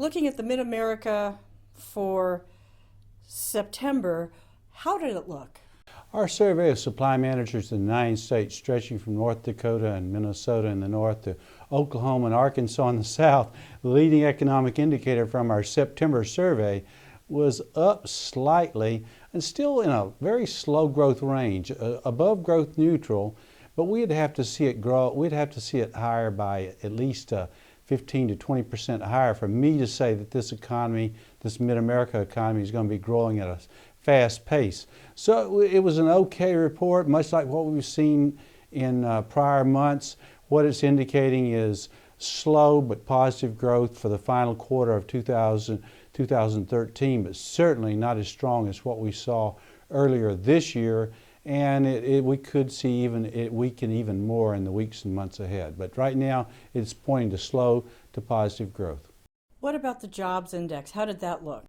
Looking at the Mid-America for September, how did it look? Our survey of supply managers in 9 states, stretching from North Dakota and Minnesota in the north to Oklahoma and Arkansas in the south, the leading economic indicator from our September survey was up slightly and still in a very slow growth range, above growth neutral, but we'd have to see it grow. We'd have to see it higher by at least 15 to 20% higher for me to say that this economy, this Mid-America economy, is going to be growing at a fast pace. So it was an okay report, much like what we've seen in prior months. What it's indicating is slow but positive growth for the final quarter of 2013, but certainly not as strong as what we saw earlier this year. And we could see it weaken even more in the weeks and months ahead. But right now, it's pointing to slow to positive growth. What about the jobs index? How did that look?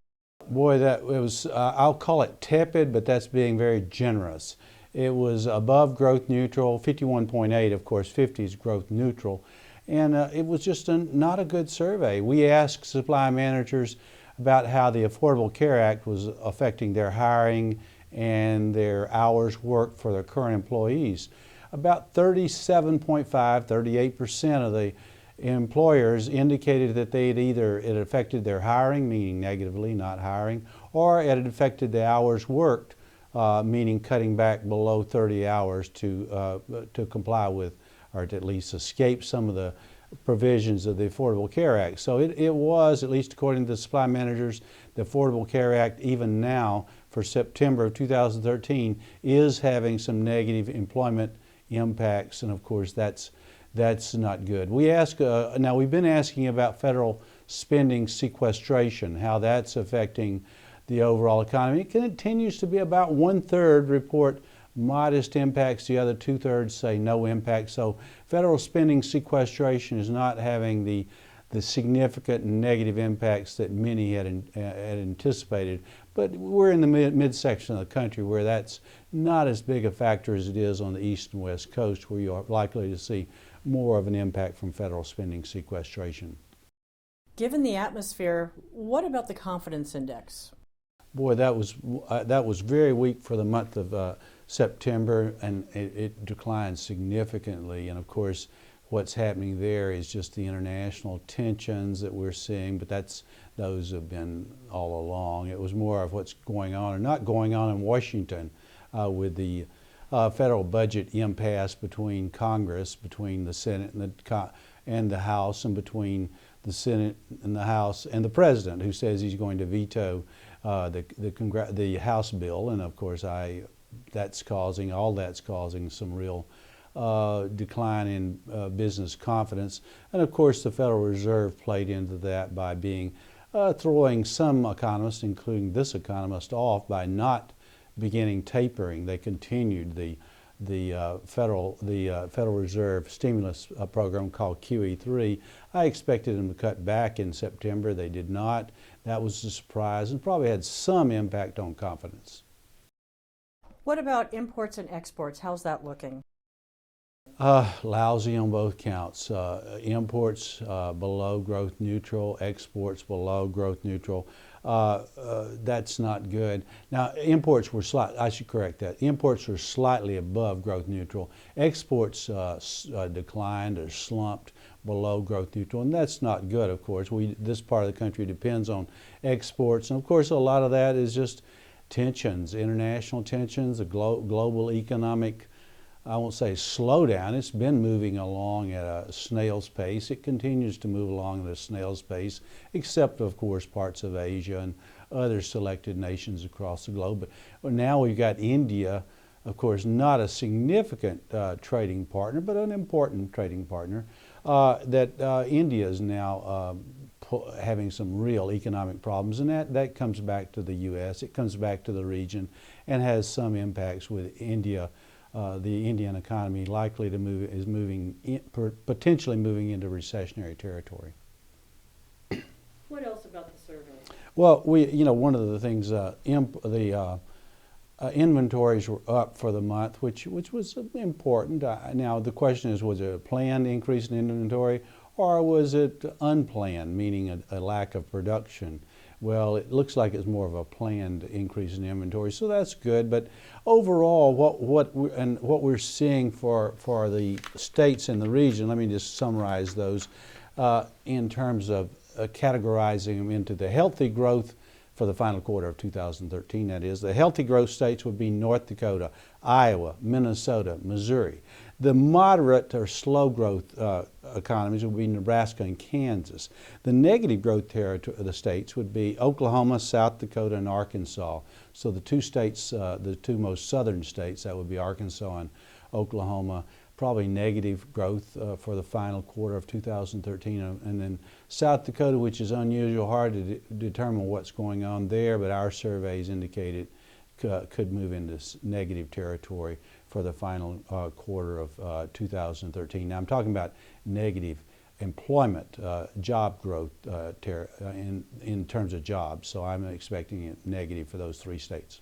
Boy, it was, I'll call it tepid, but that's being very generous. It was above growth neutral, 51.8, of course, 50 is growth neutral. And it was just not a good survey. We asked supply managers about how the Affordable Care Act was affecting their hiring and their hours worked for their current employees. About 37.5, 38% of the employers indicated that it affected their hiring, meaning negatively, not hiring, or it had affected the hours worked, meaning cutting back below 30 hours to comply with, or to at least escape some of the provisions of the Affordable Care Act. So it was, at least according to the supply managers, the Affordable Care Act, even now for September of 2013, is having some negative employment impacts, and of course that's not good. We ask, now we've been asking about federal spending sequestration, how that's affecting the overall economy. It continues to be about 1/3 report modest impacts, the other 2/3 say no impact. So federal spending sequestration is not having the significant negative impacts that many had anticipated. But we're in the midsection of the country where that's not as big a factor as it is on the east and west coast, where you are likely to see more of an impact from federal spending sequestration. Given the atmosphere, what about the confidence index? Boy, that was very weak for the month of September, and it declined significantly. And of course, what's happening there is just the international tensions that we're seeing, but those have been all along. It was more of what's going on or not going on in Washington with the federal budget impasse between Congress, between the Senate and the House, and between the Senate and the House and the President, who says he's going to veto the House bill. And of course, all that's causing some real decline in business confidence. And of course, the Federal Reserve played into that by throwing some economists, including this economist, off by not beginning tapering. They continued the Federal Reserve stimulus program called QE3. I expected them to cut back in September. They did not. That was a surprise and probably had some impact on confidence. What about imports and exports? How's that looking? Lousy on both counts. Imports below growth neutral, exports below growth neutral. That's not good. Now, imports were I should correct that. Imports were slightly above growth neutral. Exports declined or slumped below growth neutral, and that's not good, of course. This part of the country depends on exports, and of course a lot of that is just tensions, international tensions, a global economic, I won't say slowdown. It's been moving along at a snail's pace. It continues to move along at a snail's pace, except, of course, parts of Asia and other selected nations across the globe. But now we've got India, of course, not a significant trading partner, but an important trading partner, that India is now having some real economic problems, and that comes back to the U.S. It comes back to the region and has some impacts with India. The Indian economy likely to potentially moving into recessionary territory. What else about the survey? Well, one of the things, inventories were up for the month, which was important. Now the question is, was it a planned increase in inventory, or was it unplanned, meaning a lack of production? Well, it looks like it's more of a planned increase in inventory, so that's good. But overall, what we're seeing for the states in the region, let me just summarize those in terms of categorizing them into the healthy growth for the final quarter of 2013. That is, the healthy growth states would be North Dakota, Iowa, Minnesota, Missouri. The moderate or slow growth economies would be Nebraska and Kansas. The negative growth territory of the states would be Oklahoma, South Dakota, and Arkansas. So the two states, the two most southern states, that would be Arkansas and Oklahoma, probably negative growth for the final quarter of 2013. And then South Dakota, which is unusual, hard to determine what's going on there, but our surveys indicated could move into negative territory for the final quarter of 2013. Now I'm talking about negative employment, job growth in terms of jobs, so I'm expecting it negative for those three states.